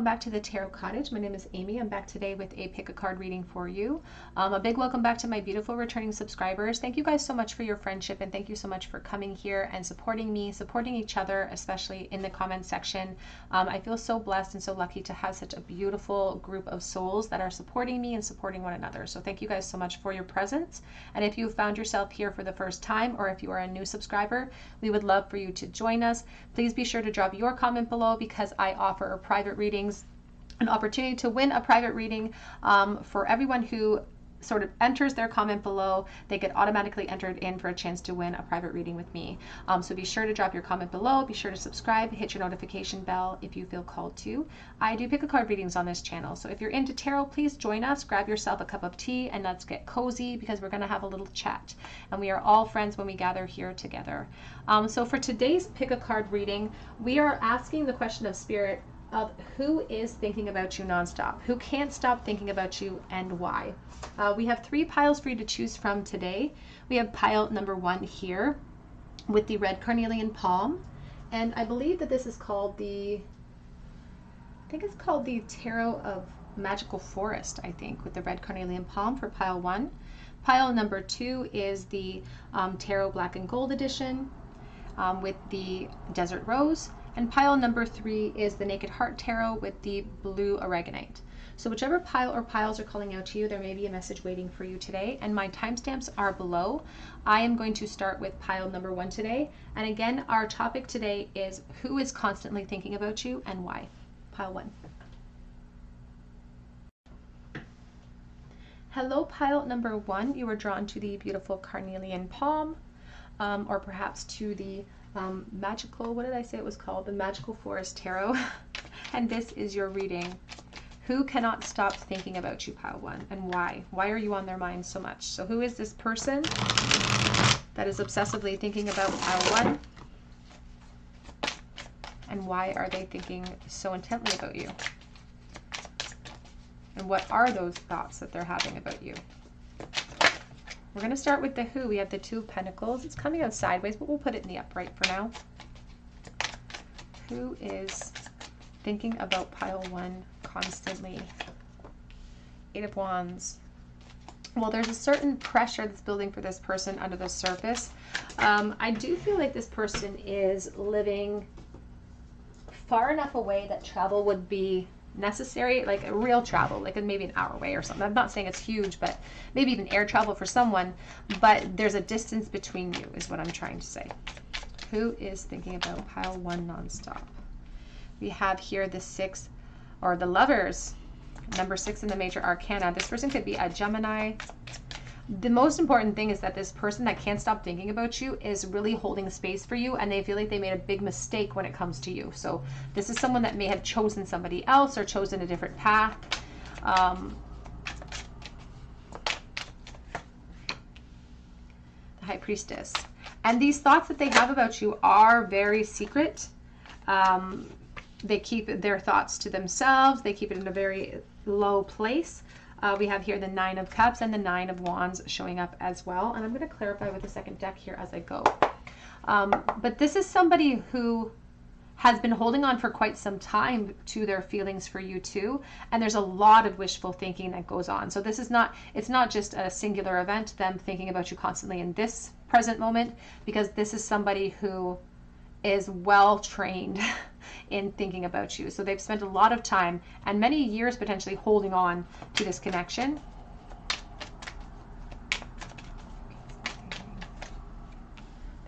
back to the Tarot Cottage. My name is Amy. I'm back today with a pick a card reading for you. A big welcome back to my beautiful returning subscribers. Thank you guys so much for your friendship, and thank you so much for coming here and supporting me, supporting each other, especially in the comment section. I feel so blessed and so lucky to have such a beautiful group of souls that are supporting me and supporting one another. So thank you guys so much for your presence. And if you found yourself here for the first time, or if you are a new subscriber, we would love for you to join us. Please be sure to drop your comment below, because I offer private readings, an opportunity to win a private reading for everyone who sort of enters their comment below. They get automatically entered in for a chance to win a private reading with me. So be sure to drop your comment below, be sure to subscribe, hit your notification bell if you feel called to. I do pick a card readings on this channel, so if you're into tarot, please join us, grab yourself a cup of tea, and let's get cozy, because we're going to have a little chat, and we are all friends when we gather here together. So for today's pick a card reading, we are asking the question of Spirit of who is thinking about you nonstop, who can't stop thinking about you, and why. We have 3 piles for you to choose from today. We have pile number 1 here with the red carnelian palm, and I believe that this is called the, Tarot of Magical Forest, I think, with the red carnelian palm for pile 1. Pile number 2 is the Tarot Black and Gold edition with the Desert Rose. And pile number 3 is the Naked Heart Tarot with the blue aragonite. So whichever pile or piles are calling out to you, there may be a message waiting for you today, and my timestamps are below. I am going to start with pile number 1 today. And again, our topic today is who is constantly thinking about you and why. Pile 1. Hello, pile number 1. You were drawn to the beautiful carnelian palm, or perhaps to the magical, what did I say it was called? The Magical Forest Tarot. And this is your reading. Who cannot stop thinking about you, pile 1, and why? Why are you on their mind so much? So who is this person that is obsessively thinking about pile 1? And why are they thinking so intently about you? And what are those thoughts that they're having about you? We're going to start with the who. We have the 2 of Pentacles. It's coming out sideways, but we'll put it in the upright for now. Who is thinking about pile 1 constantly? 8 of Wands. Well, there's a certain pressure that's building for this person under the surface. I do feel like this person is living far enough away that travel would be necessary, like a real travel, like maybe an hour away or something. I'm not saying it's huge, but maybe even air travel for someone, but there's a distance between you is what I'm trying to say. Who is thinking about pile 1 nonstop? We have here the 6, or the Lovers, number 6 in the major arcana. This person could be a Gemini. The most important thing is that this person that can't stop thinking about you is really holding space for you, and they feel like they made a big mistake when it comes to you. So this is someone that may have chosen somebody else or chosen a different path. The High Priestess. And these thoughts that they have about you are very secret. They keep their thoughts to themselves. They keep it in a very low place. We have here the 9 of Cups and the 9 of Wands showing up as well. And I'm going to clarify with the second deck here as I go. But this is somebody who has been holding on for quite some time to their feelings for you too. And there's a lot of wishful thinking that goes on. So this is not, it's not just a singular event, them thinking about you constantly in this present moment, because this is somebody who is well trained in thinking about you. So they've spent a lot of time and many years potentially holding on to this connection.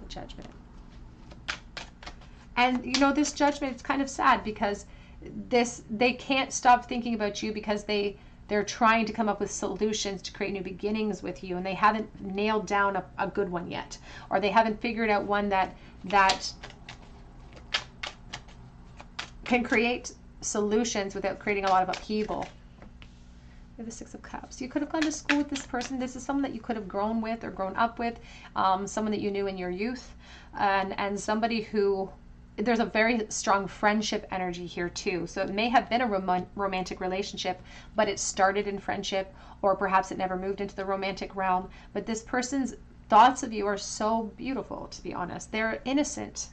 The Judgment. And you know, this Judgment, it's kind of sad, because they can't stop thinking about you because they're trying to come up with solutions to create new beginnings with you, and they haven't nailed down a good one yet, or they haven't figured out one that can create solutions without creating a lot of upheaval. We have the 6 of Cups. You could have gone to school with this person. This is someone that you could have grown with or grown up with, someone that you knew in your youth, and somebody who, there's a very strong friendship energy here too. So it may have been a romantic relationship, but it started in friendship, or perhaps it never moved into the romantic realm. But this person's thoughts of you are so beautiful, to be honest. They're innocent.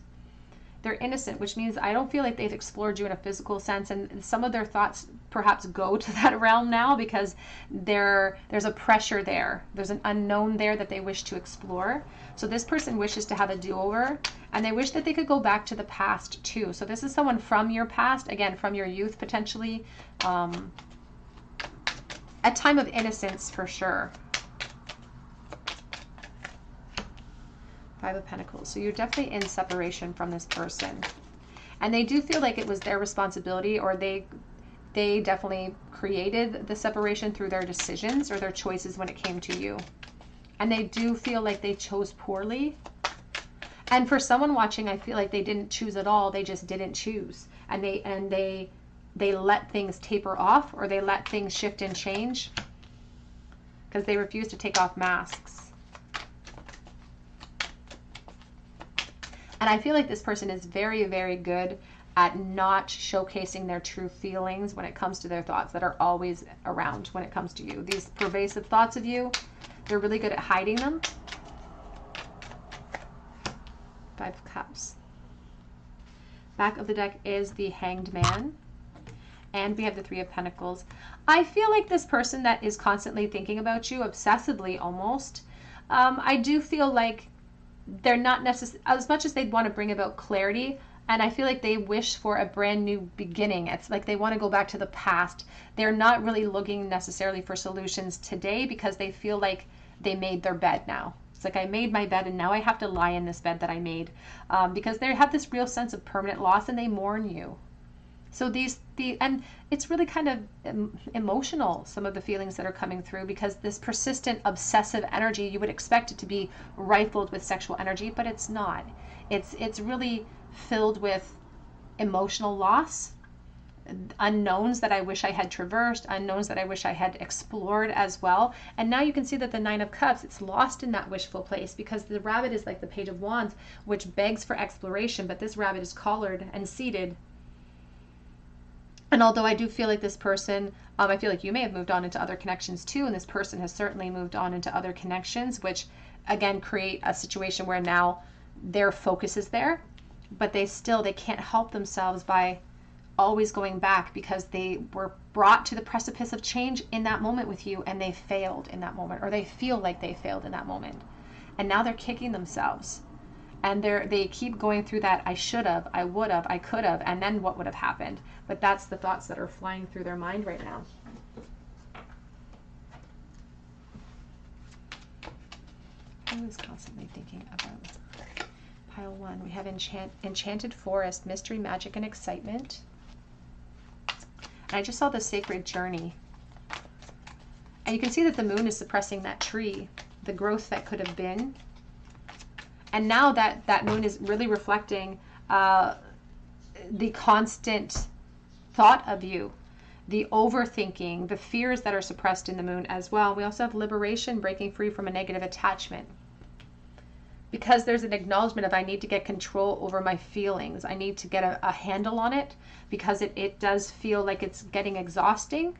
they're innocent, which means I don't feel like they've explored you in a physical sense, and some of their thoughts perhaps go to that realm now because there's a pressure there. There's an unknown there that they wish to explore. So this person wishes to have a do-over, and they wish that they could go back to the past too. So this is someone from your past, again, from your youth potentially, a time of innocence for sure. Five of Pentacles. So you're definitely in separation from this person. And they do feel like it was their responsibility, or they definitely created the separation through their decisions or their choices when it came to you. And they do feel like they chose poorly. And for someone watching, I feel like they didn't choose at all. They just didn't choose. And they let things taper off, or they let things shift and change because they refuse to take off masks. And I feel like this person is very, very good at not showcasing their true feelings when it comes to their thoughts that are always around when it comes to you. These pervasive thoughts of you, they're really good at hiding them. Five of Cups. Back of the deck is the Hanged Man. And we have the Three of Pentacles. I feel like this person that is constantly thinking about you, obsessively almost, I do feel like they're not necessarily, as much as they'd want to bring about clarity, and I feel like they wish for a brand new beginning. It's like they want to go back to the past. They're not really looking necessarily for solutions today because they feel like they made their bed now. It's like, I made my bed and now I have to lie in this bed that I made, because they have this real sense of permanent loss and they mourn you. So and it's really kind of emotional, some of the feelings that are coming through, because this persistent obsessive energy, you would expect it to be rifled with sexual energy, but it's not. It's really filled with emotional loss, unknowns that I wish I had traversed, unknowns that I wish I had explored as well. And now you can see that the Nine of Cups, it's lost in that wishful place, because the rabbit is like the Page of Wands, which begs for exploration, but this rabbit is collared and seated. And although I do feel like this person, I feel like you may have moved on into other connections too, and this person has certainly moved on into other connections, which again create a situation where now their focus is there, but they can't help themselves by always going back, because they were brought to the precipice of change in that moment with you, and they failed in that moment, or they feel like they failed in that moment. And now they're kicking themselves. And they keep going through that, I should have, I would have, I could have, and then what would have happened? But that's the thoughts that are flying through their mind right now. I was constantly thinking about pile one. We have Enchanted Forest, Mystery, Magic, and Excitement. And I just saw the Sacred Journey. And you can see that the moon is suppressing that tree, the growth that could have been. And now that moon is really reflecting the constant thought of you, the overthinking, the fears that are suppressed in the moon as well. We also have liberation, breaking free from a negative attachment. Because there's an acknowledgement of, I need to get control over my feelings. I need to get a handle on it, because it does feel like it's getting exhausting.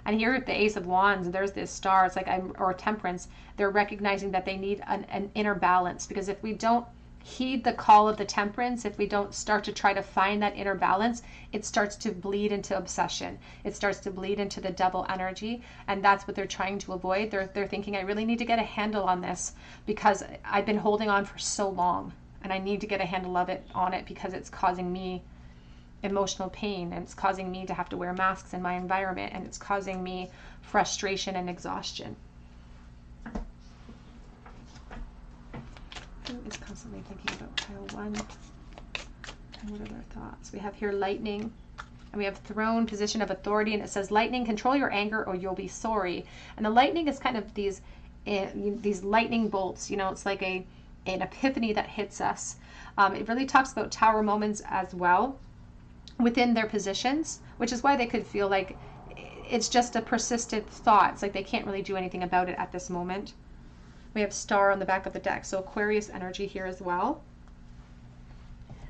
And here at the Ace of Wands, there's this star, it's like, or Temperance, they're recognizing that they need an inner balance, because if we don't heed the call of the Temperance, if we don't start to try to find that inner balance, it starts to bleed into obsession. It starts to bleed into the double energy, and that's what they're trying to avoid. They're thinking, I really need to get a handle on this, because I've been holding on for so long, and I need to get a handle on it because it's causing me emotional pain, and it's causing me to have to wear masks in my environment, and it's causing me frustration and exhaustion. Who is constantly thinking about pile one? And what are their thoughts? We have here Lightning, and we have Throne, position of authority, and it says, Lightning, control your anger or you'll be sorry. And the lightning is kind of these lightning bolts, it's like an epiphany that hits us. It really talks about tower moments as well within their positions, which is why they could feel like it's just a persistent thought. It's like they can't really do anything about it at this moment. We have Star on the back of the deck, so Aquarius energy here as well.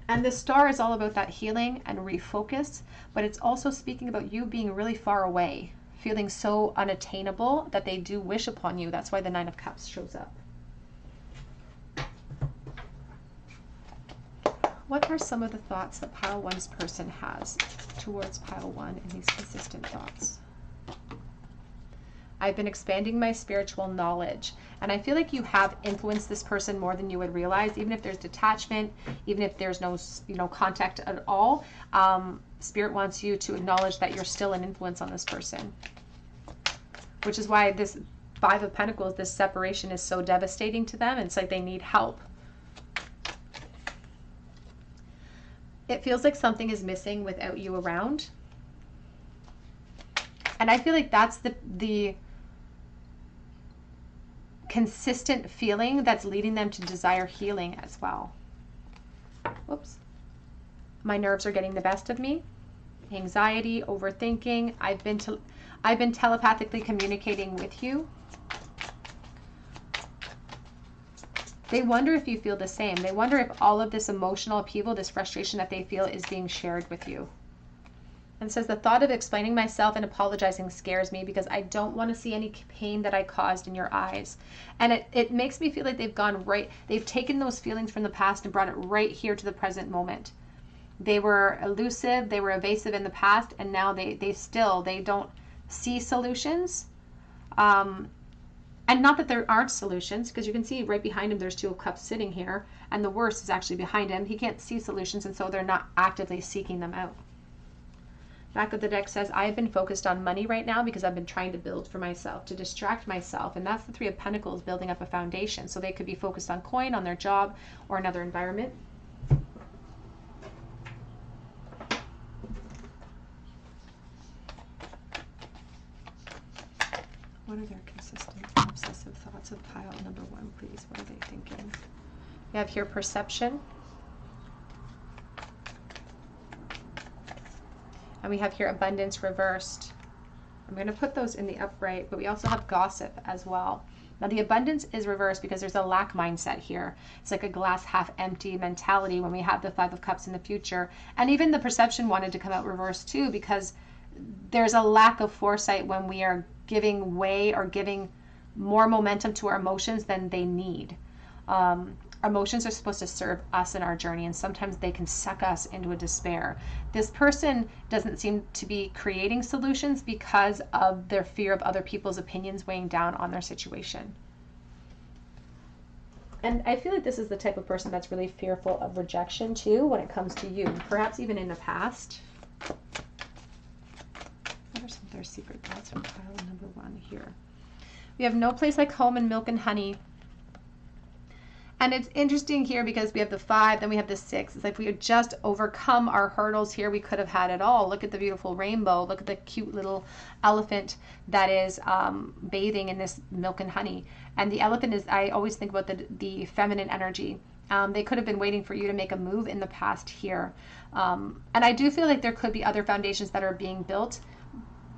And the Star is all about that healing and refocus, but it's also speaking about you being really far away, feeling so unattainable that they do wish upon you. That's why the Nine of Cups shows up. What are some of the thoughts that pile one's person has towards pile one in these consistent thoughts? I've been expanding my spiritual knowledge. And I feel like you have influenced this person more than you would realize, even if there's detachment, even if there's no, contact at all. Spirit wants you to acknowledge that you're still an influence on this person. Which is why this Five of Pentacles, this separation is so devastating to them. It's like they need help. It feels like something is missing without you around. And I feel like that's the consistent feeling that's leading them to desire healing as well. Whoops. My nerves are getting the best of me. Anxiety, overthinking. I've been telepathically communicating with you. They wonder if you feel the same. They wonder if all of this emotional upheaval, this frustration that they feel is being shared with you. And it says, the thought of explaining myself and apologizing scares me because I don't want to see any pain that I caused in your eyes. And it makes me feel like they've taken those feelings from the past and brought it right here to the present moment. They were elusive, they were evasive in the past, and now they don't see solutions. And not that there aren't solutions, because you can see right behind him there's Two of Cups sitting here, and the worst is actually behind him. He can't see solutions, and so they're not actively seeking them out. Back of the deck says, I've been focused on money right now because I've been trying to build for myself, to distract myself. And that's the Three of Pentacles, building up a foundation. So they could be focused on coin, on their job, or another environment. What are their consistent obsessive thoughts of pile number one, please? What are they thinking? We have here perception. And we have here abundance reversed. I'm going to put those in the upright, but we also have gossip as well. Now the abundance is reversed because there's a lack mindset here. It's like a glass half empty mentality when we have the Five of Cups in the future. And even the perception wanted to come out reversed too, because there's a lack of foresight when we are giving way or giving more momentum to our emotions than they need. Emotions are supposed to serve us in our journey, and sometimes they can suck us into a despair. This person doesn't seem to be creating solutions because of their fear of other people's opinions weighing down on their situation. And I feel like this is the type of person that's really fearful of rejection too when it comes to you, perhaps even in the past. What are some of their secret thoughts from pile number one here? We have no place like home and milk and honey. And it's interesting here because we have the 5, then we have the 6. It's like if we had just overcome our hurdles here, we could have had it all. Look at the beautiful rainbow. Look at the cute little elephant that is bathing in this milk and honey. And the elephant is, I always think about the feminine energy. They could have been waiting for you to make a move in the past here. And I do feel like there could be other foundations that are being built,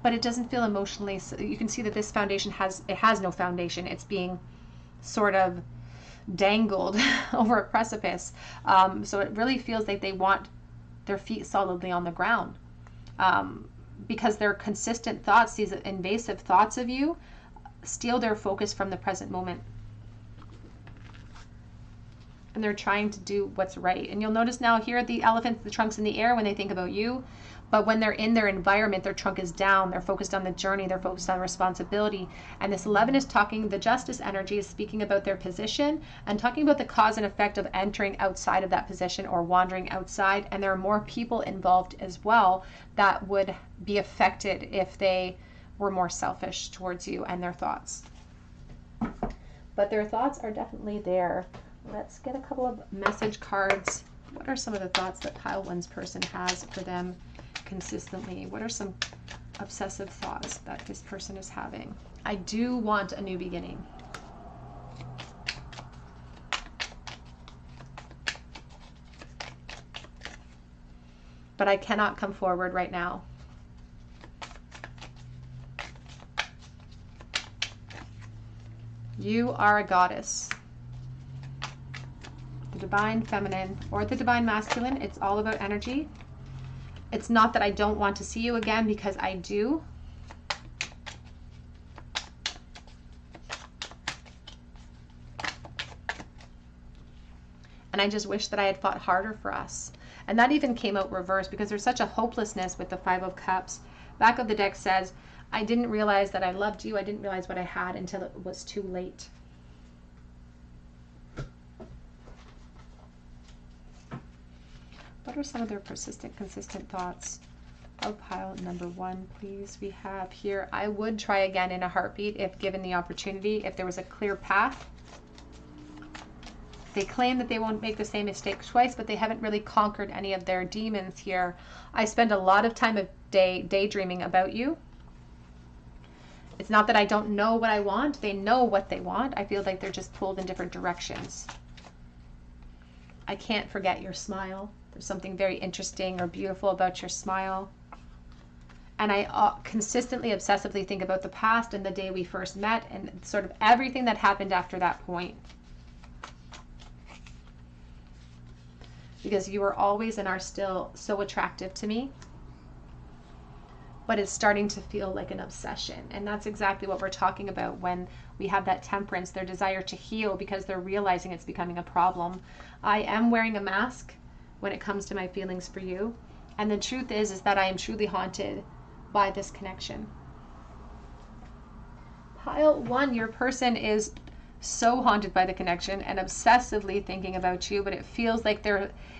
but it doesn't feel emotionally. So you can see that this foundation has no foundation. It's being sort of dangled over a precipice. So it really feels like they want their feet solidly on the ground, because their consistent thoughts, these invasive thoughts of you, steal their focus from the present moment. And they're trying to do what's right. And you'll notice now here the elephant, the trunk's in the air when they think about you. But when they're in their environment, their trunk is down. They're focused on the journey. They're focused on responsibility. And this 11 is talking, the justice energy is speaking about their position and talking about the cause and effect of entering outside of that position or wandering outside. And there are more people involved as well that would be affected if they were more selfish towards you and their thoughts. But their thoughts are definitely there. Let's get a couple of message cards. What are some of the thoughts that pile one's person has for them consistently? What are some obsessive thoughts that this person is having? I do want a new beginning. But I cannot come forward right now. You are a goddess. The divine feminine or the divine masculine, it's all about energy. It's not that I don't want to see you again, because I do. And I just wish that I had fought harder for us. And that even came out reversed because there's such a hopelessness with the Five of Cups. Back of the deck says, I didn't realize that I loved you. I didn't realize what I had until it was too late. What are some of their persistent, consistent thoughts of pile number 1, please? We have here, I would try again in a heartbeat if given the opportunity, if there was a clear path. They claim that they won't make the same mistake twice, but they haven't really conquered any of their demons here. I spend a lot of time daydreaming about you. It's not that I don't know what I want. They know what they want. I feel like they're just pulled in different directions. I can't forget your smile. There's something very interesting or beautiful about your smile. And I consistently, obsessively think about the past and the day we first met and sort of everything that happened after that point. Because you were always and are still so attractive to me. But it's starting to feel like an obsession. And that's exactly what we're talking about when we have that temperance, their desire to heal because they're realizing it's becoming a problem. I am wearing a mask when it comes to my feelings for you. And the truth is that I am truly haunted by this connection. Pile 1, your person is so haunted by the connection and obsessively thinking about you, but it feels like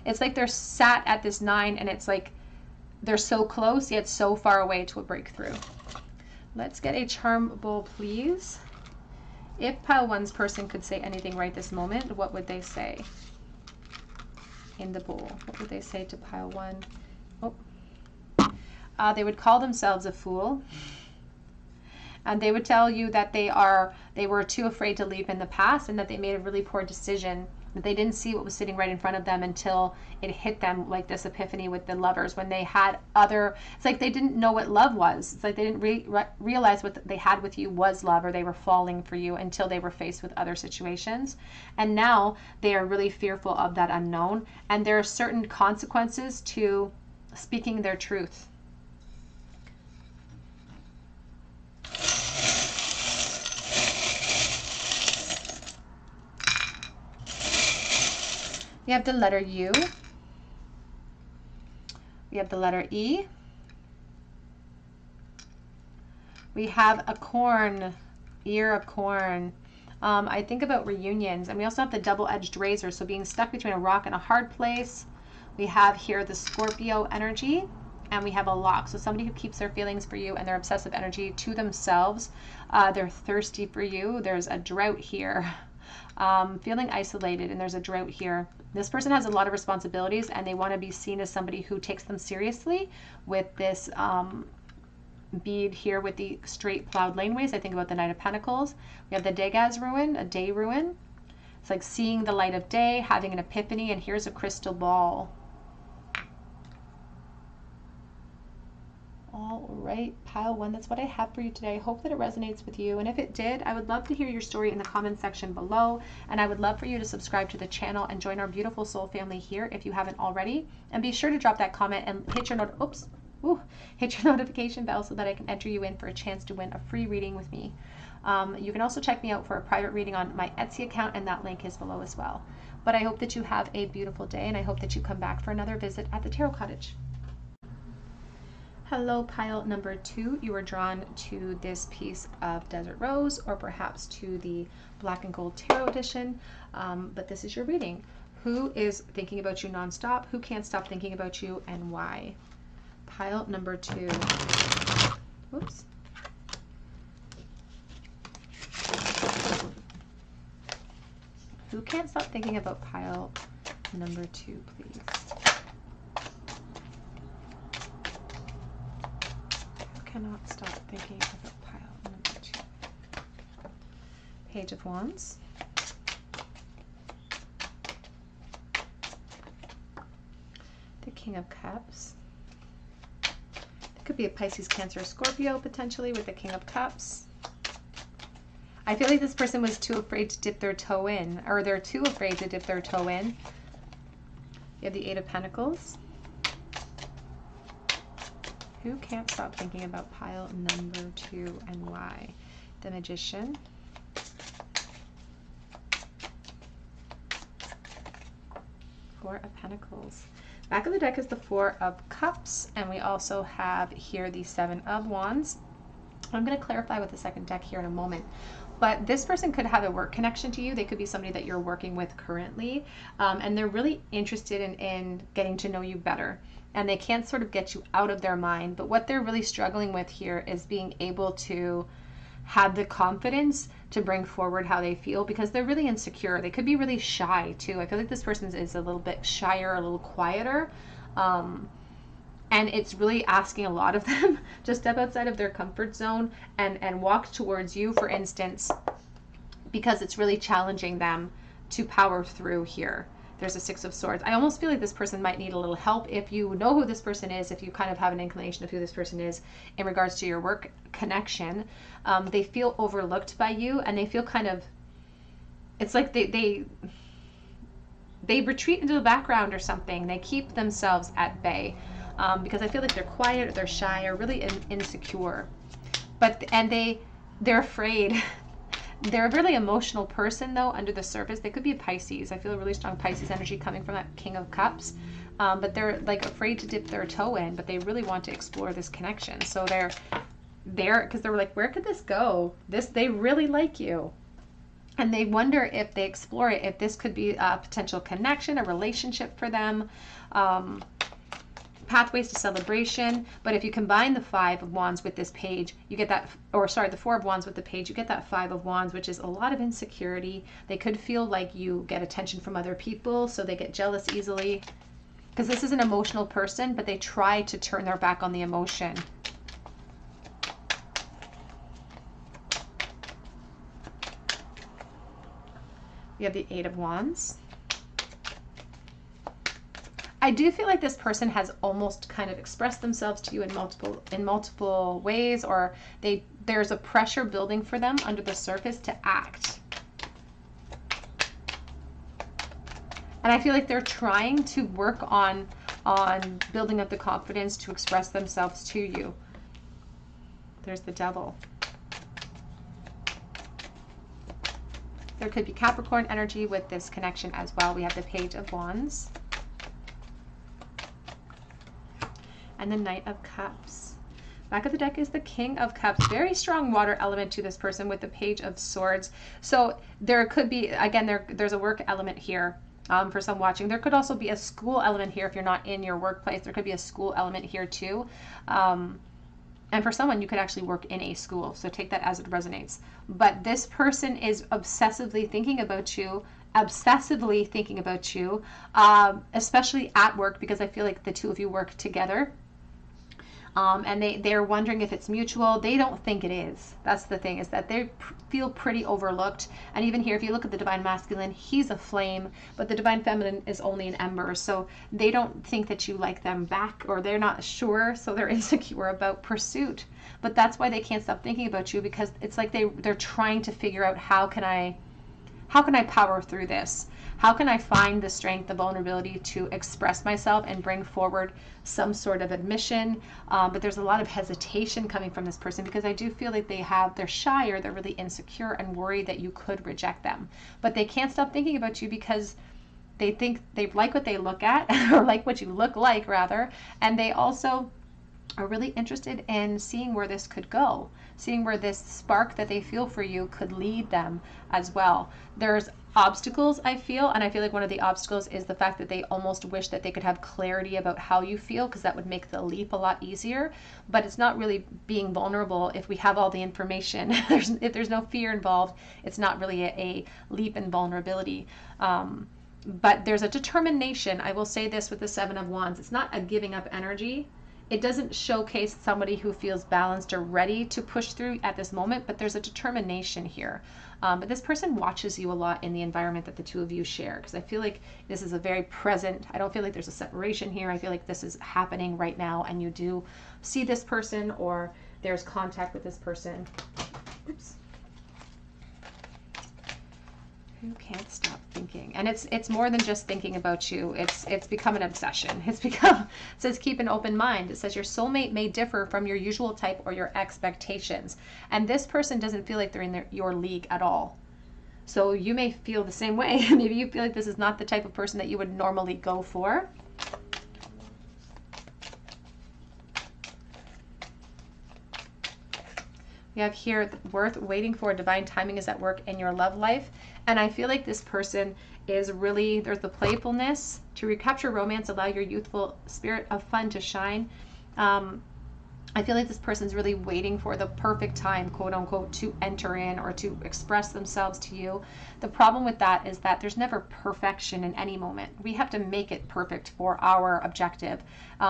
it's like they're sat at this 9 and it's like they're so close yet so far away to a breakthrough. Let's get a charm bowl, please. If pile 1's person could say anything right this moment, what would they say in the bowl? What would they say to pile 1? Oh. They would call themselves a fool. And they would tell you that they were too afraid to leave in the past and that they made a really poor decision, that they didn't see what was sitting right in front of them until it hit them like this epiphany with the Lovers when they had it's like they didn't know what love was. It's like they didn't realize what they had with you was love, or they were falling for you until they were faced with other situations. And now they are really fearful of that unknown. And there are certain consequences to speaking their truth. We have the letter U. We have the letter E. We have a corn, ear of corn. I think about reunions. And we also have the double-edged razor, so being stuck between a rock and a hard place. We have here the Scorpio energy, and we have a lock. So somebody who keeps their feelings for you and their obsessive energy to themselves. They're thirsty for you. There's a drought here. Feeling isolated, and there's a drought here. This person has a lot of responsibilities and they want to be seen as somebody who takes them seriously with this bead here with the straight plowed laneways. I think about the Knight of Pentacles. We have the Degas ruin, a day ruin. It's like seeing the light of day, having an epiphany, and here's a crystal ball. All right, pile 1, that's what I have for you today. I hope that it resonates with you. And if it did, I would love to hear your story in the comment section below. And I would love for you to subscribe to the channel and join our beautiful soul family here if you haven't already. And be sure to drop that comment and hit your notification bell so that I can enter you in for a chance to win a free reading with me. You can also check me out for a private reading on my Etsy account, and that link is below as well. But I hope that you have a beautiful day, and I hope that you come back for another visit at the Tarot Cottage. Hello, pile number 2. You are drawn to this piece of Desert Rose, or perhaps to the Black and Gold Tarot edition, but this is your reading. Who is thinking about you nonstop? Who can't stop thinking about you, and why? Pile number 2. Whoops. Who can't stop thinking about pile number 2, please? Cannot stop thinking about pile number 2. Page of Wands. The King of Cups. It could be a Pisces, Cancer, Scorpio potentially with the King of Cups. I feel like this person was too afraid to dip their toe in, or they're too afraid to dip their toe in. You have the Eight of Pentacles. Who can't stop thinking about pile number 2, and why? The Magician. Four of Pentacles. Back of the deck is the Four of Cups, and we also have here the Seven of Wands. I'm going to clarify with the second deck here in a moment. But this person could have a work connection to you. They could be somebody that you're working with currently, and they're really interested in getting to know you better. And they can't sort of get you out of their mind. But what they're really struggling with here is being able to have the confidence to bring forward how they feel, because they're really insecure. They could be really shy too. I feel like this person is a little bit shyer, a little quieter. And it's really asking a lot of them to step outside of their comfort zone and walk towards you, for instance, because it's really challenging them to power through here. There's a Six of Swords. I almost feel like this person might need a little help. If you know who this person is, if you kind of have an inclination of who this person is in regards to your work connection, they feel overlooked by you, and they feel kind of, it's like they retreat into the background or something. They keep themselves at bay. Because I feel like they're quiet, or they're shy, or really insecure. And they're afraid. They're a really emotional person, though, under the surface. They could be a Pisces. I feel a really strong Pisces energy coming from that King of Cups. But they're like afraid to dip their toe in, but they really want to explore this connection. So they're because they're like, where could this go? They really like you. And they wonder, if they explore it, if this could be a potential connection, a relationship for them. Pathways to celebration. But if you combine the Five of Wands with this page, you get that, or sorry, the Four of Wands with the page, you get that Five of Wands, which is a lot of insecurity. They could feel like you get attention from other people, so they get jealous easily, because this is an emotional person, but they try to turn their back on the emotion. We have the Eight of Wands. I do feel like this person has almost kind of expressed themselves to you in multiple ways, or there's a pressure building for them under the surface to act. And I feel like they're trying to work on building up the confidence to express themselves to you. There's the Devil. There could be Capricorn energy with this connection as well. We have the Page of Wands. And the Knight of Cups. Back of the deck is the King of Cups. Very strong water element to this person with the Page of Swords. So there could be, again, there's a work element here for some watching. There could also be a school element here if you're not in your workplace. There could be a school element here too. And for someone, you could actually work in a school. So take that as it resonates. But this person is obsessively thinking about you, especially at work, because I feel like the two of you work together. And they're wondering if it's mutual. They don't think it is. That's the thing, is that they feel pretty overlooked. And even here, if you look at the Divine Masculine, he's a flame, but the Divine Feminine is only an ember. So they don't think that you like them back, or they're not sure, so they're insecure about pursuit. But that's why they can't stop thinking about you, because it's like they're trying to figure out, how can I power through this? How can I find the strength, the vulnerability to express myself and bring forward some sort of admission? But there's a lot of hesitation coming from this person, because I do feel like they're shy, or they're really insecure and worried that you could reject them. But they can't stop thinking about you, because they think they like what they look at, or like what you look like rather. And they also are really interested in seeing where this could go, seeing where this spark that they feel for you could lead them as well. There's obstacles, I feel, and I feel like one of the obstacles is the fact that they almost wish that they could have clarity about how you feel, because that would make the leap a lot easier. But it's not really being vulnerable if we have all the information. If there's no fear involved, it's not really a leap in vulnerability. But there's a determination. I will say this with the Seven of Wands. It's not a giving up energy. It doesn't showcase somebody who feels balanced or ready to push through at this moment, but there's a determination here. But this person watches you a lot in the environment that the two of you share, because I feel like this is a very present, I don't feel like there's a separation here. I feel like this is happening right now, and you do see this person, or there's contact with this person. Oops. Who can't stop thinking? And it's more than just thinking about you. It's become an obsession. It says keep an open mind. It says your soulmate may differ from your usual type or your expectations. And this person doesn't feel like they're in your league at all. So you may feel the same way. Maybe you feel like this is not the type of person that you would normally go for. We have here, worth waiting for, divine timing is at work in your love life. And I feel like this person is really, there's the playfulness. To recapture romance, allow your youthful spirit of fun to shine. I feel like this person's really waiting for the perfect time, quote unquote, to enter in or to express themselves to you. The problem with that is that there's never perfection in any moment. We have to make it perfect for our objective.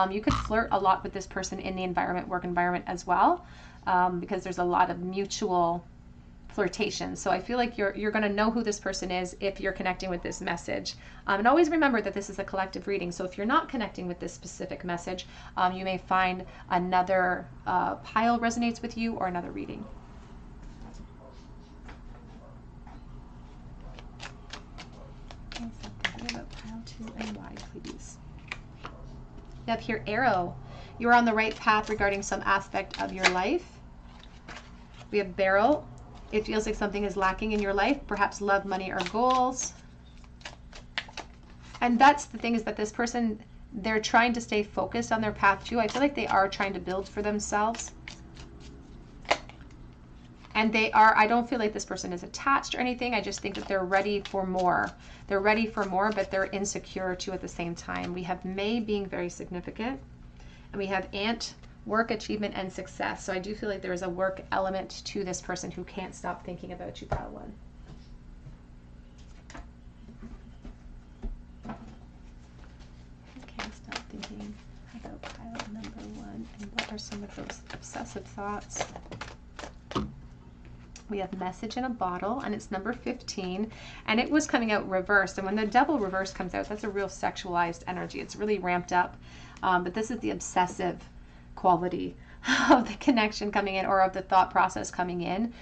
You could flirt a lot with this person in the environment, work environment as well, because there's a lot of mutual flirtation. So I feel like you're going to know who this person is if you're connecting with this message. And always remember that this is a collective reading. So if you're not connecting with this specific message, you may find another pile resonates with you or another reading. Something about pile 2 and why, please. You have here arrow. You're on the right path regarding some aspect of your life. We have barrel. It feels like something is lacking in your life, perhaps love, money, or goals. And that's the thing, is that this person, they're trying to stay focused on their path too. I feel like they are trying to build for themselves. And they are, I don't feel like this person is attached or anything. I just think that they're ready for more. They're ready for more, but they're insecure too at the same time. We have May being very significant. And we have ant, work, achievement, and success. So I do feel like there is a work element to this person who can't stop thinking about you, pile 1. Can't stop thinking about pile number 1. And what are some of those obsessive thoughts? We have message in a bottle, and it's number 15, and it was coming out reversed. And when the devil reverse comes out, that's a real sexualized energy. It's really ramped up. But this is the obsessive quality of the connection coming in, or of the thought process coming in.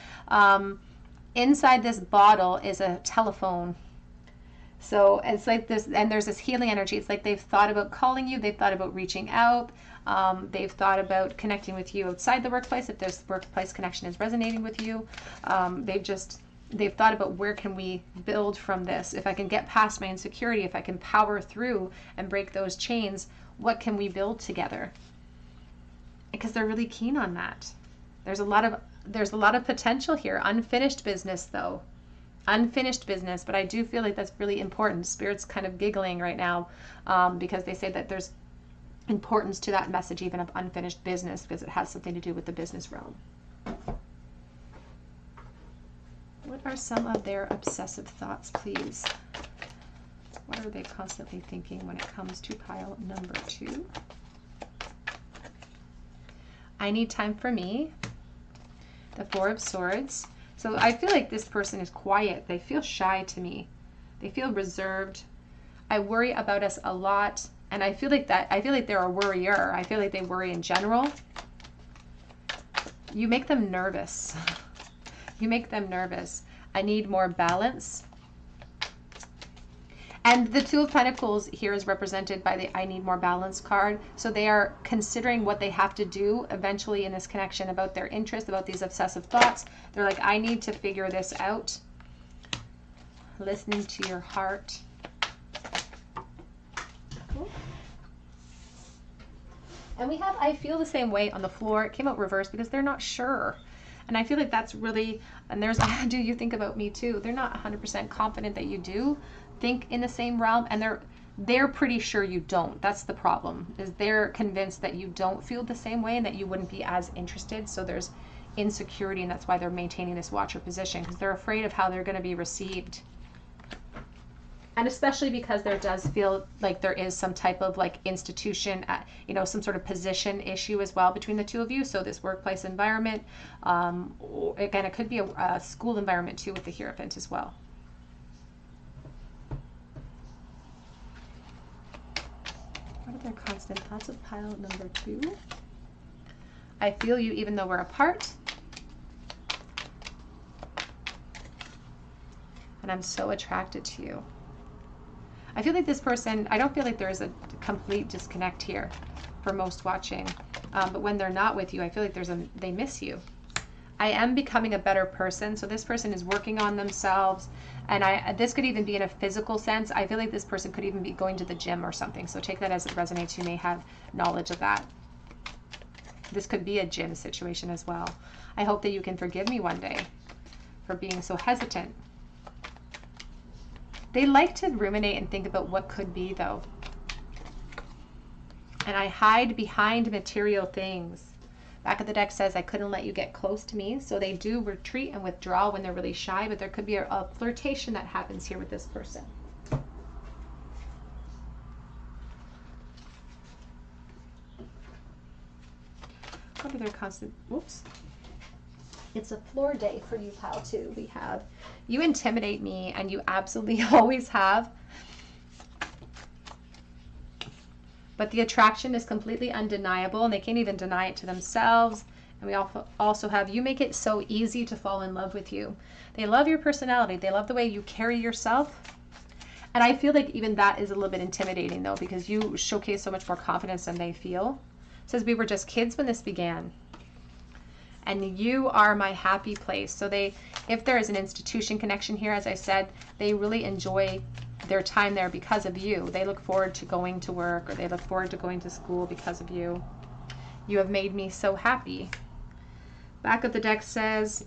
Inside this bottle is a telephone. So it's like this, and there's this healing energy. It's like they've thought about calling you, they've thought about reaching out, they've thought about connecting with you outside the workplace if this workplace connection is resonating with you. They've thought about, where can we build from this? If I can get past my insecurity, if I can power through and break those chains, what can we build together? Because they're really keen on that. There's a lot of potential here. Unfinished business though. Unfinished business, but I do feel like that's really important. Spirit's kind of giggling right now because they say that there's importance to that message even of unfinished business, because it has something to do with the business realm. What are some of their obsessive thoughts, please? What are they constantly thinking when it comes to pile number 2? I need time for me. The 4 of Swords. So I feel like this person is quiet. They feel shy to me. They feel reserved. I worry about us a lot. And I feel like they're a worrier. I feel like they worry in general. You make them nervous. You make them nervous. I need more balance. And the 2 of Pentacles here is represented by the I need more balance card. So they are considering what they have to do eventually in this connection about their interests, about these obsessive thoughts. They're like, I need to figure this out. Listening to your heart. Cool. And we have, I feel the same way on the floor. It came out reversed because they're not sure. And I feel like that's really, and there's, do you think about me too? They're not 100% confident that you do think in the same realm, and they're pretty sure you don't. That's the problem, is they're convinced that you don't feel the same way and that you wouldn't be as interested. So there's insecurity, and that's why they're maintaining this watcher position, because they're afraid of how they're going to be received. And especially because there does feel like there is some type of like institution, some sort of position issue as well between the 2 of you. So this workplace environment, again, it could be a school environment too with the Hierophant as well. What are their constant thoughts of pile number 2? I feel you even though we're apart. And I'm so attracted to you. I feel like this person, I don't feel like there is a complete disconnect here for most watching. But when they're not with you, I feel like they miss you. I am becoming a better person. So this person is working on themselves. And this could even be in a physical sense. I feel like this person could even be going to the gym or something. So take that as it resonates. You may have knowledge of that. This could be a gym situation as well. I hope that you can forgive me one day for being so hesitant. They like to ruminate and think about what could be, though. And I hide behind material things. Back of the deck says, I couldn't let you get close to me. So they do retreat and withdraw when they're really shy, but there could be a flirtation that happens here with this person. What are their constant, whoops. It's a floor day for you, pile 2. We have, you intimidate me, and you absolutely always have. But the attraction is completely undeniable, and they can't even deny it to themselves. And we also have, you make it so easy to fall in love with you. They love your personality. They love the way you carry yourself. And I feel like even that is a little bit intimidating, though, because you showcase so much more confidence than they feel. It says, we were just kids when this began. And you are my happy place. So they, if there is an institution connection here, as I said, they really enjoy their time there because of you. They look forward to going to work, or they look forward to going to school because of you. You have made me so happy. Back of the deck says,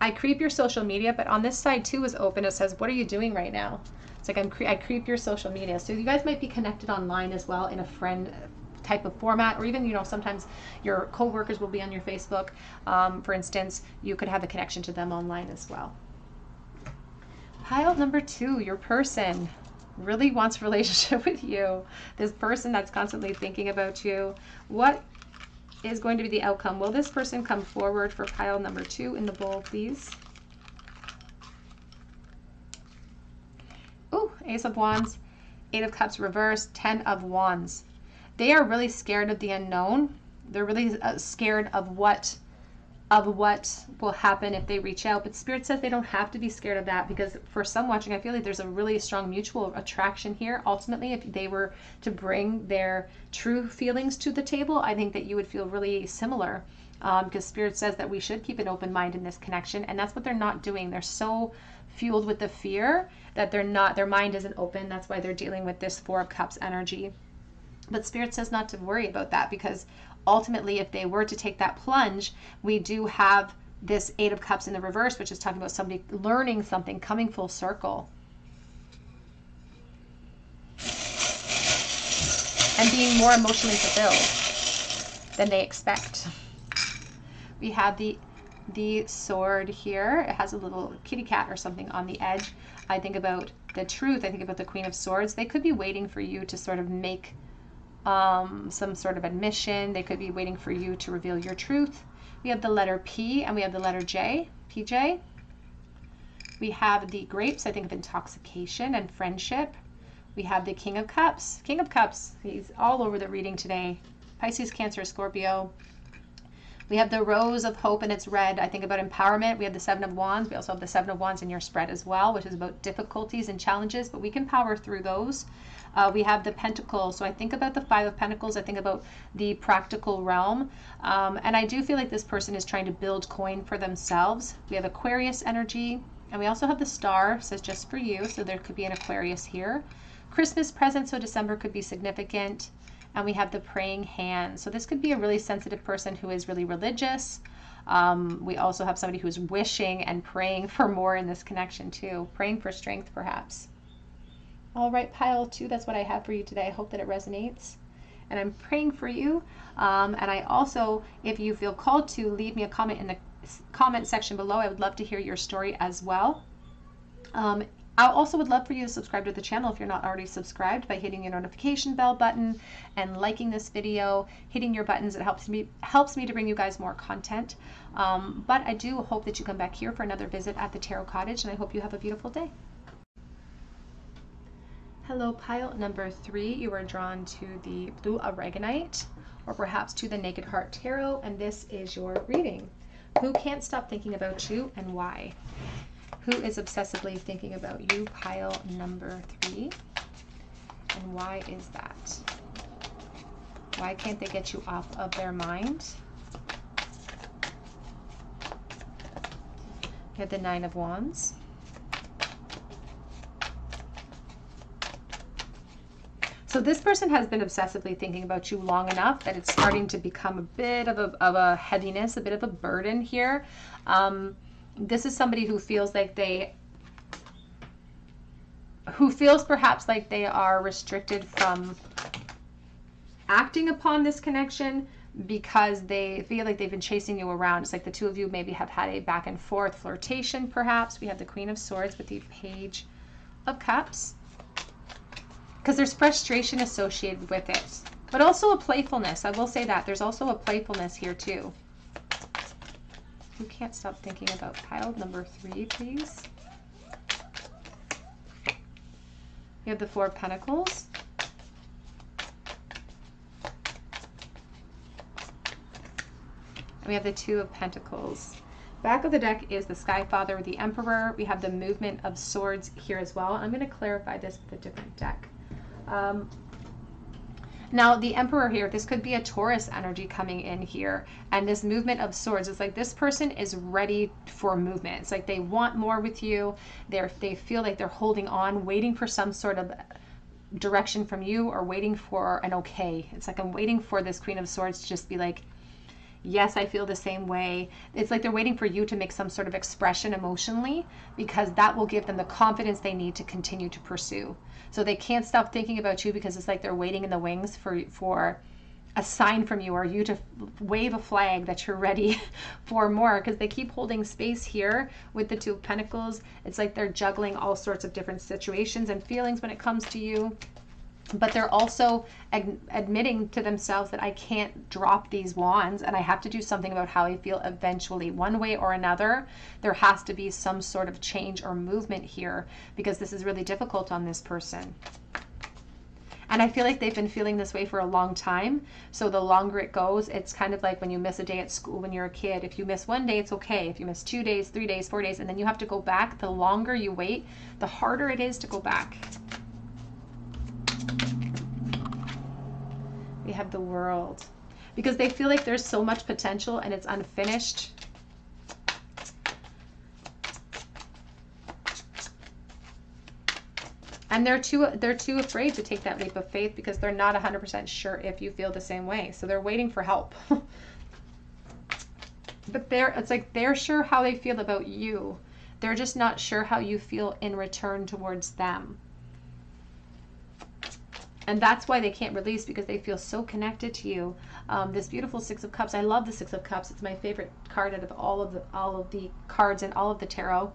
I creep your social media, but on this side too is open. It says, what are you doing right now? It's like I creep your social media. So you guys might be connected online as well in a friend type of format, or even, you know, sometimes your co-workers will be on your Facebook. For instance, you could have a connection to them online as well. Pile number 2, your person really wants a relationship with you. This person that's constantly thinking about you. What is going to be the outcome? Will this person come forward for pile number 2 in the bowl, please? Ooh, Ace of Wands, 8 of Cups reversed, 10 of Wands. They are really scared of the unknown. They're really scared of what will happen if they reach out. But Spirit says they don't have to be scared of that, because for some watching, I feel like there's a really strong mutual attraction here. Ultimately, if they were to bring their true feelings to the table, I think that you would feel really similar, because Spirit says that we should keep an open mind in this connection, and that's what they're not doing. They're so fueled with the fear that their mind isn't open. That's why they're dealing with this 4 of Cups energy. But Spirit says not to worry about that, because ultimately, if they were to take that plunge, we do have this 8 of Cups in the reverse, which is talking about somebody learning something, coming full circle, and being more emotionally fulfilled than they expect. We have the sword here. It has a little kitty cat or something on the edge. I think about the truth. I think about the Queen of Swords. They could be waiting for you to sort of make some sort of admission. They could be waiting for you to reveal your truth. We have the letter P and we have the letter J, PJ. We have the grapes. I think of intoxication and friendship. We have the King of Cups. King of Cups, he's all over the reading today. Pisces, Cancer, Scorpio. We have the Rose of Hope and it's red. I think about empowerment. We have the 7 of Wands. We also have the 7 of Wands in your spread as well, which is about difficulties and challenges, but we can power through those. We have the Pentacle. So I think about the 5 of Pentacles. I think about the practical realm. And I do feel like this person is trying to build coin for themselves. We have Aquarius energy. And we also have the Star. It says just for you. So there could be an Aquarius here. Christmas present. So December could be significant. And we have the praying hand. So this could be a really sensitive person who is really religious. We also have somebody who's wishing and praying for more in this connection too. Praying for strength, perhaps. All right, pile 2, that's what I have for you today. I hope that it resonates. And I'm praying for you. And I also, if you feel called to, leave me a comment in the comment section below. I would love to hear your story as well. I also would love for you to subscribe to the channel if you're not already subscribed, by hitting your notification bell button and liking this video, hitting your buttons. It helps me to bring you guys more content. But I do hope that you come back here for another visit at the Tarot Cottage, and I hope you have a beautiful day. Hello, pile number 3. You are drawn to the Blue Aragonite, or perhaps to the Naked Heart Tarot, and this is your reading. Who can't stop thinking about you and why? Who is obsessively thinking about you, pile number 3, and why is that? Why can't they get you off of their mind? We have the Nine of Wands. So this person has been obsessively thinking about you long enough that it's starting to become a bit of a heaviness, a bit of a burden here. This is somebody who feels like perhaps like they are restricted from acting upon this connection because they feel like they've been chasing you around. It's like the two of you maybe have had a back and forth flirtation, perhaps. We have the Queen of Swords with the Page of Cups. Because there's frustration associated with it, but also a playfulness. I will say that there's also a playfulness here too. You can't stop thinking about pile number 3, please. You have the Four of Pentacles. And we have the Two of Pentacles. Back of the deck is the Sky Father, the Emperor. We have the Movement of Swords here as well. I'm going to clarify this with a different deck. Now the Emperor here, this could be a Taurus energy coming in here, and this Movement of Swords, it's like this person is ready for movement. It's like they want more with you. They feel like they're holding on, waiting for some sort of direction from you, or waiting for an okay. It's like I'm waiting for this Queen of Swords to just be like, yes, I feel the same way. It's like they're waiting for you to make some sort of expression emotionally, because that will give them the confidence they need to continue to pursue. So they can't stop thinking about you because it's like they're waiting in the wings for a sign from you, or you to wave a flag that you're ready for more, because they keep holding space here with the Two of Pentacles. It's like they're juggling all sorts of different situations and feelings when it comes to you. But they're also admitting to themselves that I can't drop these wands and I have to do something about how I feel eventually. One way or another, there has to be some sort of change or movement here, because this is really difficult on this person. And I feel like they've been feeling this way for a long time. So the longer it goes, it's kind of like when you miss a day at school when you're a kid. If you miss one day, it's okay. If you miss 2 days, 3 days, 4 days, and then you have to go back, the longer you wait, the harder it is to go back. We have the World, because they feel like there's so much potential and it's unfinished. And they're too afraid to take that leap of faith because they're not 100% sure if you feel the same way. So they're waiting for help. But it's like they're sure how they feel about you. They're just not sure how you feel in return towards them. And that's why they can't release, because they feel so connected to you. This beautiful Six of Cups. I love the Six of Cups. It's my favorite card out of all of the cards in all of the tarot,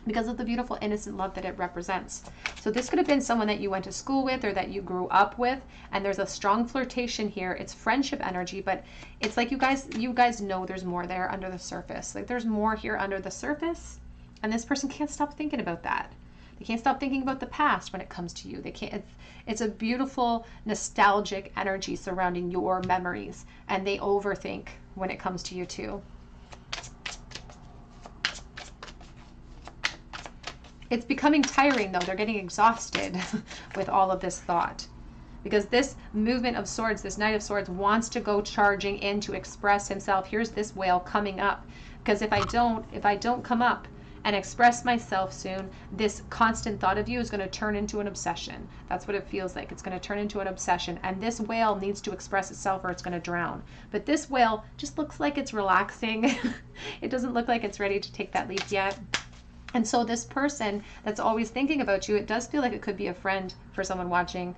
because of the beautiful innocent love that it represents. So this could have been someone that you went to school with or that you grew up with, and there's a strong flirtation here. It's friendship energy, but it's like you guys know there's more there under the surface. Like there's more here under the surface, and this person can't stop thinking about that. They can't stop thinking about the past when it comes to you. They can't. It's a beautiful nostalgic energy surrounding your memories, and they overthink when it comes to you too. It's becoming tiring though. They're getting exhausted with all of this thought, because this Movement of Swords, this Knight of Swords, wants to go charging in to express himself. Here's this whale coming up, because if I don't come up and express myself soon, this constant thought of you is going to turn into an obsession. That's what it feels like. It's going to turn into an obsession, and this whale needs to express itself or it's going to drown. But this whale just looks like it's relaxing. It doesn't look like it's ready to take that leap yet. And so this person that's always thinking about you, it does feel like it could be a friend for someone watching.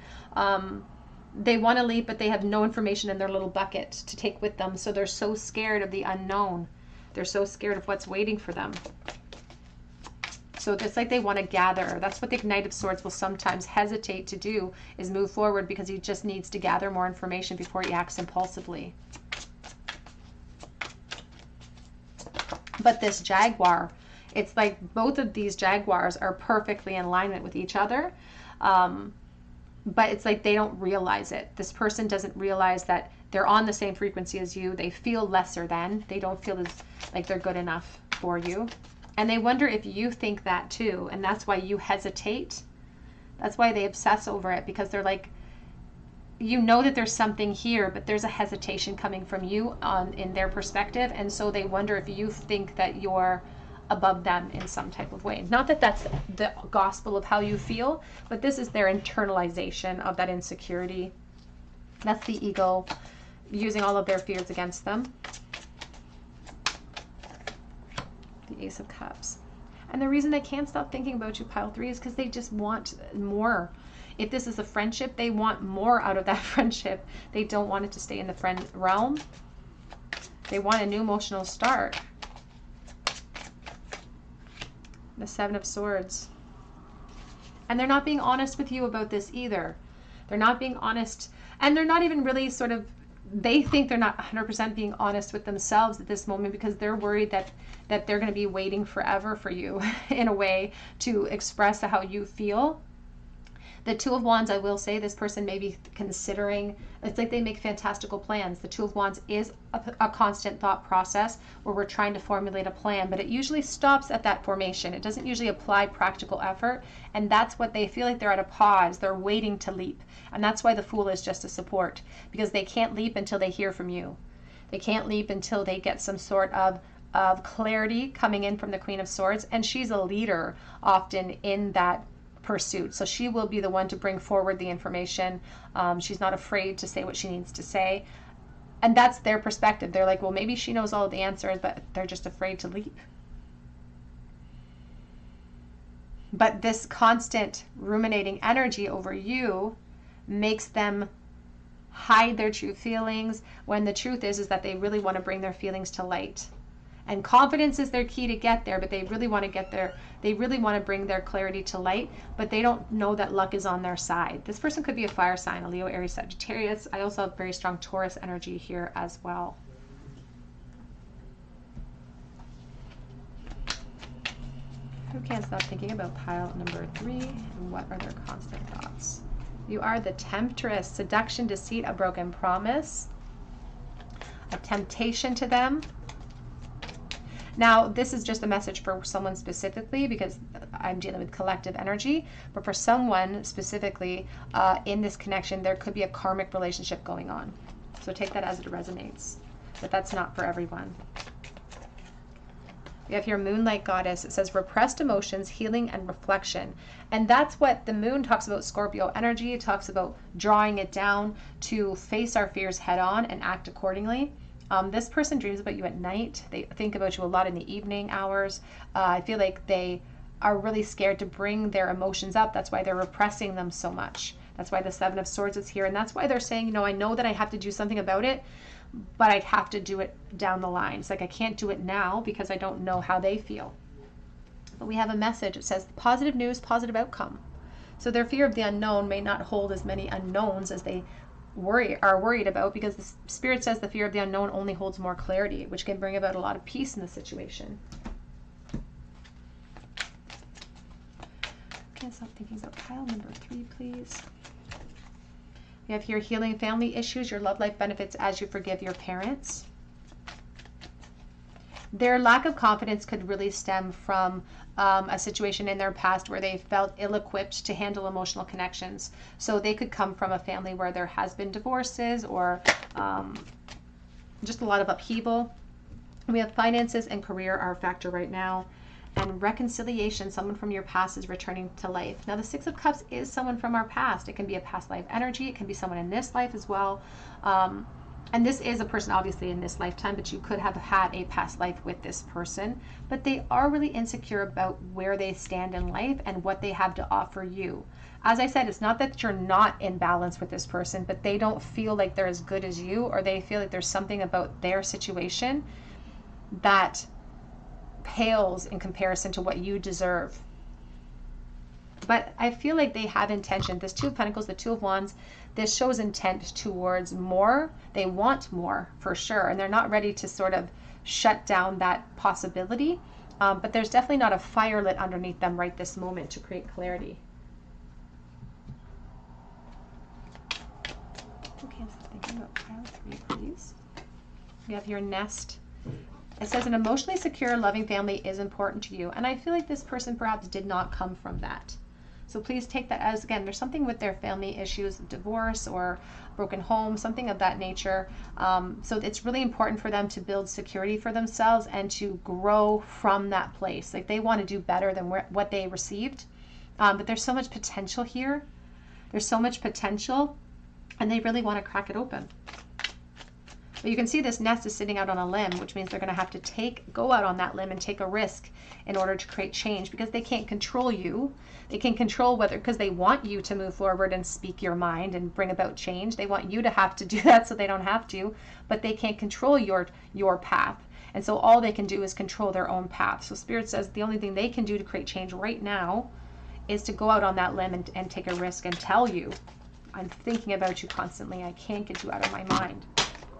They want to leap, but they have no information in their little bucket to take with them. So they're so scared of the unknown. They're so scared of what's waiting for them. So it's like they want to gather. That's what the Knight of Swords will sometimes hesitate to do, is move forward, because he just needs to gather more information before he acts impulsively. But this Jaguar, it's like both of these Jaguars are perfectly in alignment with each other. But it's like they don't realize it. This person doesn't realize that they're on the same frequency as you. They feel lesser than. They don't feel as like they're good enough for you. And they wonder if you think that too. And that's why you hesitate. That's why they obsess over it, because they're like, you know that there's something here, but there's a hesitation coming from you in their perspective. And so they wonder if you think that you're above them in some type of way. Not that that's the gospel of how you feel, but this is their internalization of that insecurity. That's the ego using all of their fears against them. The Ace of Cups. And the reason they can't stop thinking about you, pile 3, is because they just want more. If this is a friendship, they want more out of that friendship. They don't want it to stay in the friend realm. They want a new emotional start. The 7 of Swords. And they're not being honest with you about this either. They're not being honest, and they're not even really sort of, they think they're not 100% being honest with themselves at this moment, because they're worried that they're going to be waiting forever for you in a way to express how you feel. The 2 of Wands, I will say, this person may be considering, it's like they make fantastical plans. The 2 of Wands is a constant thought process where we're trying to formulate a plan, but it usually stops at that formation. It doesn't usually apply practical effort, and that's what they feel like. They're at a pause. They're waiting to leap, and that's why the Fool is just a support, because they can't leap until they hear from you. They can't leap until they get some sort of clarity coming in from the Queen of Swords, and she's a leader often in that pursuit. So she will be the one to bring forward the information. She's not afraid to say what she needs to say. And that's their perspective. They're like, well, maybe she knows all of the answers, but they're just afraid to leap. But this constant ruminating energy over you makes them hide their true feelings, when the truth is that they really want to bring their feelings to light. And confidence is their key to get there, but they really want to get there. They really want to bring their clarity to light, but they don't know that luck is on their side. This person could be a fire sign, a Leo, Aries, Sagittarius. I also have very strong Taurus energy here as well. Who can't stop thinking about pile number 3? And what are their constant thoughts? You are the Temptress. Seduction, deceit, a broken promise, a temptation to them. Now, this is just a message for someone specifically, because I'm dealing with collective energy, but for someone specifically in this connection, there could be a karmic relationship going on. So take that as it resonates, but that's not for everyone. We have here Moonlight Goddess. It says repressed emotions, healing, and reflection. And that's what the moon talks about, Scorpio energy. It talks about drawing it down to face our fears head on and act accordingly. This person dreams about you at night. They think about you a lot in the evening hours. I feel like they are really scared to bring their emotions up. That's why they're repressing them so much. That's why the 7 of Swords is here. And that's why they're saying, you know, I know that I have to do something about it, but I have to do it down the line. It's like I can't do it now because I don't know how they feel. But we have a message. It says positive news, positive outcome. So their fear of the unknown may not hold as many unknowns as they are worried about, because the Spirit says the fear of the unknown only holds more clarity, which can bring about a lot of peace in the situation. Can't stop thinking about pile number 3, please. We have here healing family issues. Your love life benefits as you forgive your parents. Their lack of confidence could really stem from a situation in their past where they felt ill-equipped to handle emotional connections. So they could come from a family where there has been divorces or just a lot of upheaval. We have finances and career are a factor right now. And reconciliation, someone from your past is returning to life. Now the 6 of Cups is someone from our past. It can be a past life energy. It can be someone in this life as well. And this is a person obviously in this lifetime, but you could have had a past life with this person. But they are really insecure about where they stand in life and what they have to offer you. As I said, it's not that you're not in balance with this person, but they don't feel like they're as good as you, or they feel like there's something about their situation that pales in comparison to what you deserve. But I feel like they have intention. This 2 of Pentacles, the 2 of Wands, this shows intent towards more. They want more for sure, and they're not ready to sort of shut down that possibility. But there's definitely not a fire lit underneath them right this moment to create clarity. Okay, so thinking about pile 3, please. We have your Nest. It says an emotionally secure, loving family is important to you. And I feel like this person perhaps did not come from that. So please take that as, again, there's something with their family issues, divorce or broken home, something of that nature. So it's really important for them to build security for themselves and to grow from that place. Like they want to do better than what they received. But there's so much potential here. There's so much potential, and they really want to crack it open. But you can see this nest is sitting out on a limb, which means they're going to have to go out on that limb and take a risk in order to create change, because they can't control you. They can control whether, because they want you to move forward and speak your mind and bring about change. They want you to have to do that so they don't have to, but they can't control your path. And so all they can do is control their own path. So Spirit says the only thing they can do to create change right now is to go out on that limb and take a risk and tell you, I'm thinking about you constantly. I can't get you out of my mind.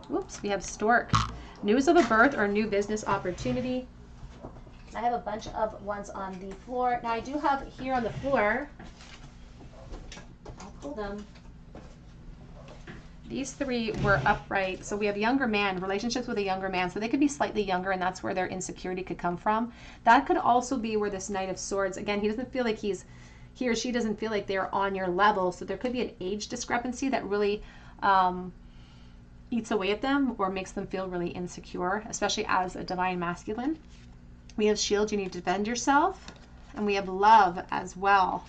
Whoops, we have Stork. News of a birth or new business opportunity. I have a bunch of ones on the floor. Now I do have here on the floor, I'll pull them. These three were upright. So we have younger man, relationships with a younger man. So they could be slightly younger, and that's where their insecurity could come from. That could also be where this Knight of Swords, again, he doesn't feel like he or she doesn't feel like they're on your level. So there could be an age discrepancy that really eats away at them or makes them feel really insecure, especially as a divine masculine. We have Shield, you need to defend yourself. And we have Love as well.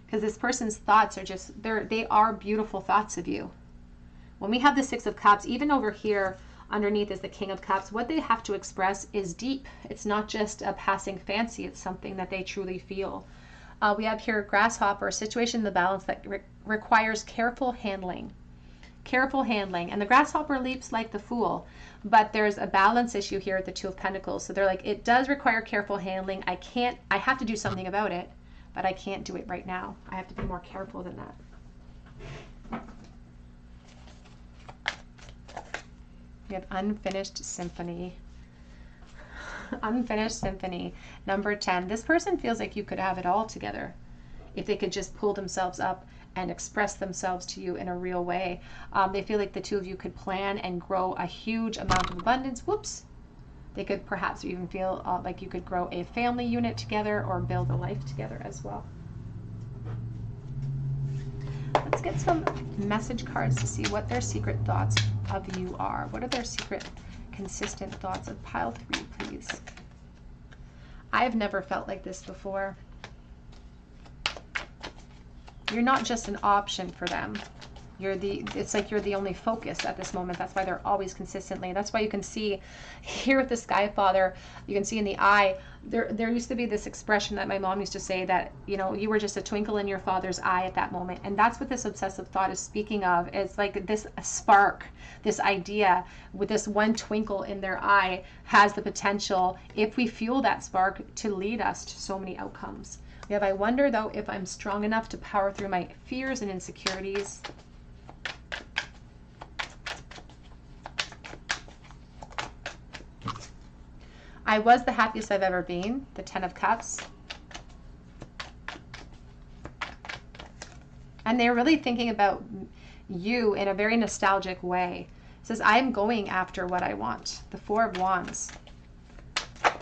Because this person's thoughts are just, they are beautiful thoughts of you. When we have the Six of Cups, even over here underneath is the King of Cups, what they have to express is deep. It's not just a passing fancy, it's something that they truly feel. We have here Grasshopper, a situation in the balance that requires careful handling. Careful handling. And the grasshopper leaps like the Fool, but there's a balance issue here at the Two of Pentacles. So they're like, it does require careful handling. I have to do something about it, but I can't do it right now. I have to be more careful than that. We have Unfinished Symphony. Unfinished Symphony, number 10. This person feels like you could have it all together if they could just pull themselves up and express themselves to you in a real way. They feel like the two of you could plan and grow a huge amount of abundance. Whoops. They could perhaps even feel like you could grow a family unit together or build a life together as well. Let's get some message cards to see what their secret thoughts of you are. What are their secret, consistent thoughts of pile 3, please? I have never felt like this before. You're not just an option for them. It's like you're the only focus at this moment. That's why they're always consistently. That's why you can see here with the Sky Father, you can see in the eye, there used to be this expression that my mom used to say that, you know, you were just a twinkle in your father's eye at that moment. And that's what this obsessive thought is speaking of. It's like this spark, this idea with this one twinkle in their eye has the potential, if we fuel that spark, to lead us to so many outcomes. We have, I wonder though if I'm strong enough to power through my fears and insecurities. I was the happiest I've ever been, the 10 of Cups. And they're really thinking about you in a very nostalgic way. It says, I'm going after what I want. The 4 of Wands.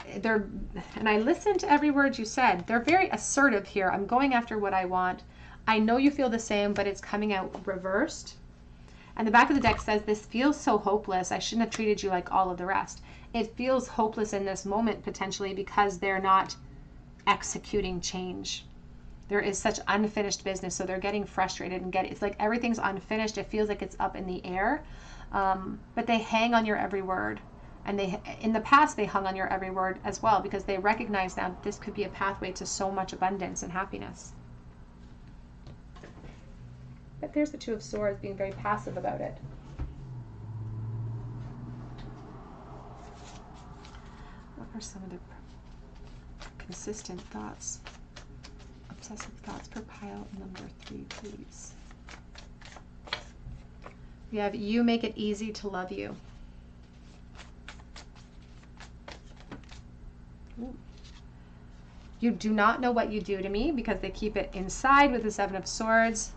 And I listened to every word you said. They're very assertive here. I'm going after what I want. I know you feel the same, but it's coming out reversed. And the back of the deck says, this feels so hopeless. I shouldn't have treated you like all of the rest. It feels hopeless in this moment, potentially, because they're not executing change. There is such unfinished business, so they're getting frustrated and it's like everything's unfinished. It feels like it's up in the air, but they hang on your every word. And in the past, they hung on your every word as well, because they recognize now that this could be a pathway to so much abundance and happiness. But there's the Two of Swords being very passive about it. What are some of the consistent thoughts, obsessive thoughts for pile number 3, please? We have, you make it easy to love you. Ooh. You do not know what you do to me, because they keep it inside with the 7 of Swords.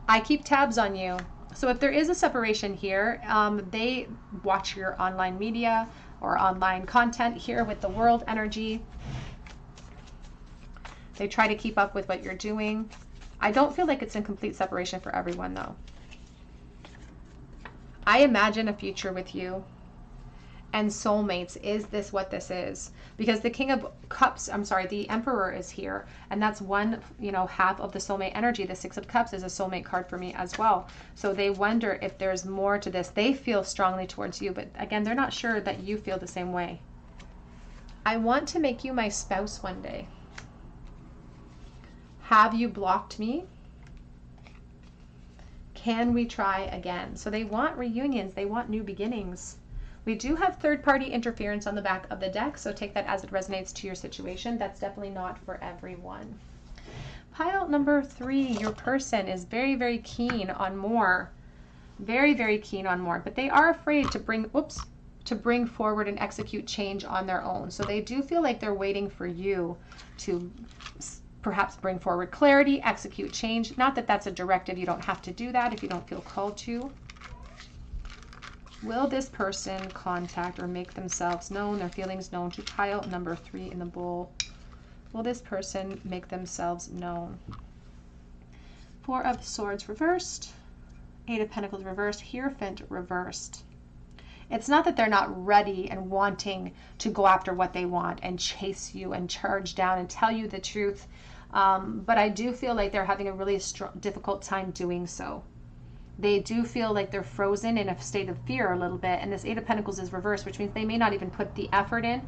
I keep tabs on you. So if there is a separation here, they watch your online media or online content here with the World energy. They try to keep up with what you're doing. I don't feel like it's in complete separation for everyone, though. I imagine a future with you and soulmates. Is this what this is? Because the King of Cups, I'm sorry, the Emperor is here, and that's one, half of the soulmate energy. The Six of Cups is a soulmate card for me as well. So they wonder if there's more to this. They feel strongly towards you, but again, they're not sure that you feel the same way. I want to make you my spouse one day. Have you blocked me? Can we try again? So they want reunions. They want new beginnings. We do have third-party interference on the back of the deck, so take that as it resonates to your situation. That's definitely not for everyone. Pile number 3, your person is very, very keen on more. Very, very keen on more, but they are afraid to bring forward and execute change on their own. So they do feel like they're waiting for you to perhaps bring forward clarity, execute change. Not that that's a directive. You don't have to do that if you don't feel called to. Will this person contact or make themselves known, their feelings known to pile number 3 in the bowl? Will this person make themselves known? 4 of Swords reversed. 8 of Pentacles reversed. Hierophant reversed. It's not that they're not ready and wanting to go after what they want and chase you and charge down and tell you the truth. But I do feel like they're having a really difficult time doing so. They do feel like they're frozen in a state of fear a little bit. And this 8 of Pentacles is reversed, which means they may not even put the effort in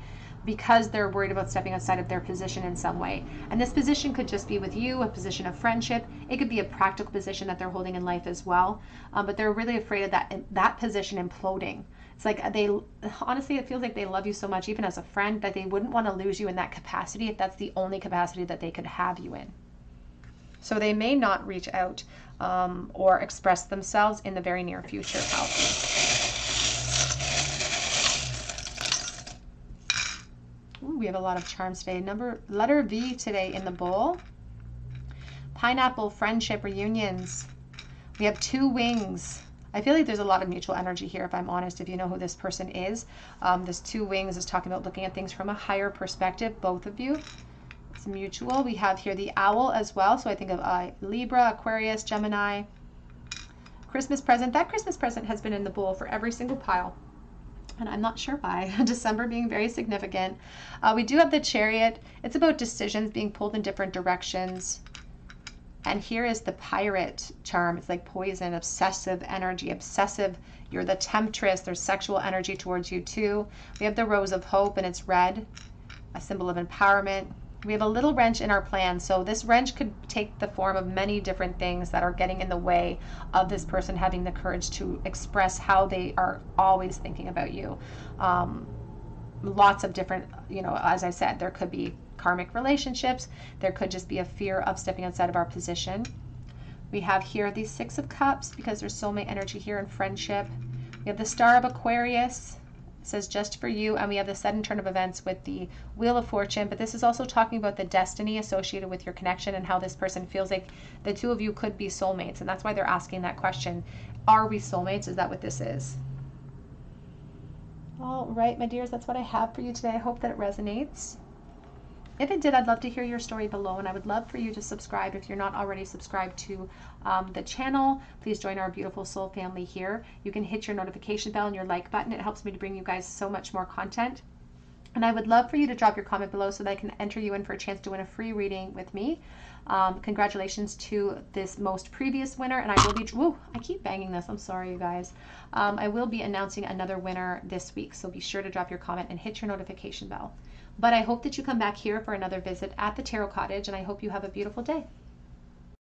because they're worried about stepping outside of their position in some way. And this position could just be with you, a position of friendship. It could be a practical position that they're holding in life as well. But they're really afraid of that position imploding. It's like honestly, it feels like they love you so much, even as a friend, that they wouldn't want to lose you in that capacity if that's the only capacity that they could have you in. So they may not reach out or express themselves in the very near future. Ooh, we have a lot of charms today. Letter V today in the bowl. Pineapple, friendship, reunions. We have 2 wings. I feel like there's a lot of mutual energy here, if I'm honest, if you know who this person is. This 2 wings is talking about looking at things from a higher perspective, both of you. It's mutual. We have here the owl as well. So I think of Libra, Aquarius, Gemini. Christmas present. That Christmas present has been in the bowl for every single pile. And I'm not sure why. December being very significant. We do have the Chariot. It's about decisions being pulled in different directions. And here is the Pirate charm. It's like poison, obsessive energy, obsessive. You're the temptress. There's sexual energy towards you too. We have the Rose of Hope, and it's red, a symbol of empowerment. We have a little wrench in our plan. So this wrench could take the form of many different things that are getting in the way of this person having the courage to express how they are always thinking about you. Lots of different, as I said, there could be karmic relationships. There could just be a fear of stepping outside of our position. We have here the 6 of Cups because there's soulmate energy here in friendship. We have the Star of Aquarius. It says just for you. And we have the sudden turn of events with the Wheel of Fortune. But this is also talking about the destiny associated with your connection and how this person feels like the 2 of you could be soulmates. And that's why they're asking that question. Are we soulmates? Is that what this is? All right, my dears, that's what I have for you today. I hope that it resonates. If it did, I'd love to hear your story below, and I would love for you to subscribe if you're not already subscribed to the channel. Please join our beautiful soul family here. You can hit your notification bell and your like button. It helps me to bring you guys so much more content. And I would love for you to drop your comment below so that I can enter you in for a chance to win a free reading with me. Congratulations to this most previous winner, and I will be, whoa, I keep banging this, I'm sorry you guys. I will be announcing another winner this week, so be sure to drop your comment and hit your notification bell. But I hope that you come back here for another visit at the Tarot Cottage, and I hope you have a beautiful day.